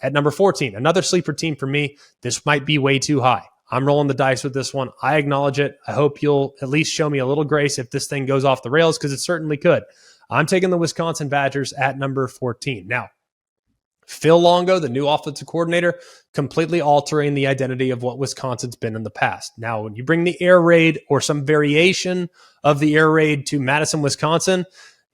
At number 14, another sleeper team for me. This might be way too high. I'm rolling the dice with this one. I acknowledge it. I hope you'll at least show me a little grace if this thing goes off the rails, because it certainly could. I'm taking the Wisconsin Badgers at number 14. Now, Phil Longo, the new offensive coordinator, completely altering the identity of what Wisconsin's been in the past. Now, when you bring the air raid or some variation of the air raid to Madison, Wisconsin,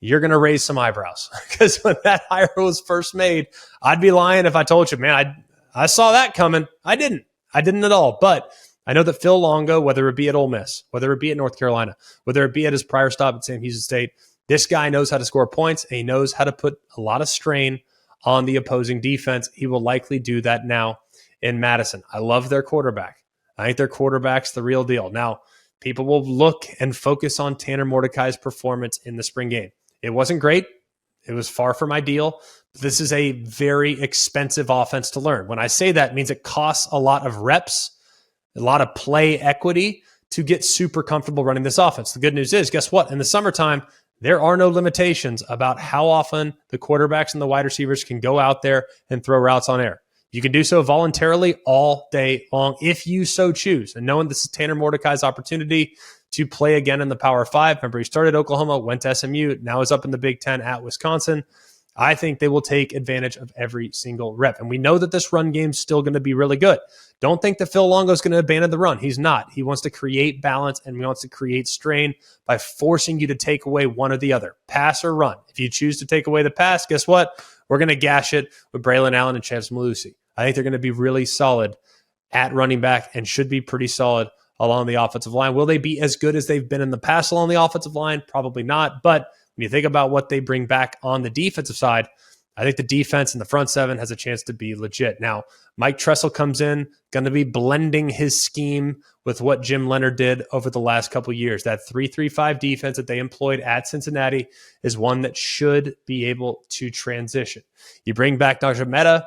you're going to raise some eyebrows, because when that hire was first made, I'd be lying if I told you, man, I saw that coming. I didn't at all. But I know that Phil Longo, whether it be at Ole Miss, whether it be at North Carolina, whether it be at his prior stop at Sam Houston State, this guy knows how to score points, and he knows how to put a lot of strain on the opposing defense. He will likely do that now in Madison. I love their quarterback. I think their quarterback's the real deal. Now, people will look and focus on Tanner Mordecai's performance in the spring game. It wasn't great. It was far from ideal. This is a very expensive offense to learn. When I say that, it means it costs a lot of reps, a lot of play equity to get super comfortable running this offense. The good news is, guess what? In the summertime, there are no limitations about how often the quarterbacks and the wide receivers can go out there and throw routes on air. You can do so voluntarily all day long if you so choose. And knowing this is Tanner Mordecai's opportunity to play again in the Power 5. Remember, he started Oklahoma, went to SMU, now is up in the Big Ten at Wisconsin. I think they will take advantage of every single rep. And we know that this run game is still going to be really good. Don't think that Phil Longo is going to abandon the run. He's not. He wants to create balance, and he wants to create strain by forcing you to take away one or the other, pass or run. If you choose to take away the pass, guess what? We're going to gash it with Braylon Allen and Chance Malusi. I think they're going to be really solid at running back and should be pretty solid along the offensive line. Will they be as good as they've been in the past along the offensive line? Probably not. But when you think about what they bring back on the defensive side, I think the defense and the front seven has a chance to be legit. Now, Mike Tressel comes in, going to be blending his scheme with what Jim Leonard did over the last couple of years. That 3-3-5 defense that they employed at Cincinnati is one that should be able to transition. You bring back Najee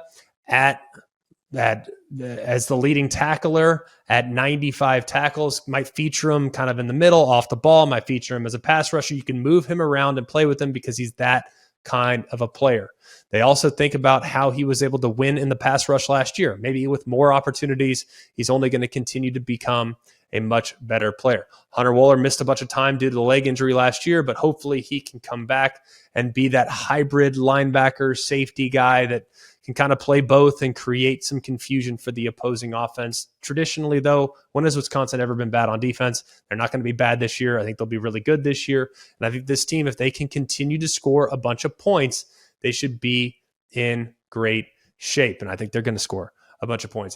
as the leading tackler at 95 tackles, might feature him kind of in the middle, off the ball, might feature him as a pass rusher. You can move him around and play with him because he's that kind of a player. They also think about how he was able to win in the pass rush last year. Maybe with more opportunities, he's only going to continue to become a much better player. Hunter Wohler missed a bunch of time due to the leg injury last year, but hopefully he can come back and be that hybrid linebacker safety guy that can kind of play both and create some confusion for the opposing offense. Traditionally, though, when has Wisconsin ever been bad on defense? They're not going to be bad this year. I think they'll be really good this year. And I think this team, if they can continue to score a bunch of points, they should be in great shape. And I think they're going to score a bunch of points.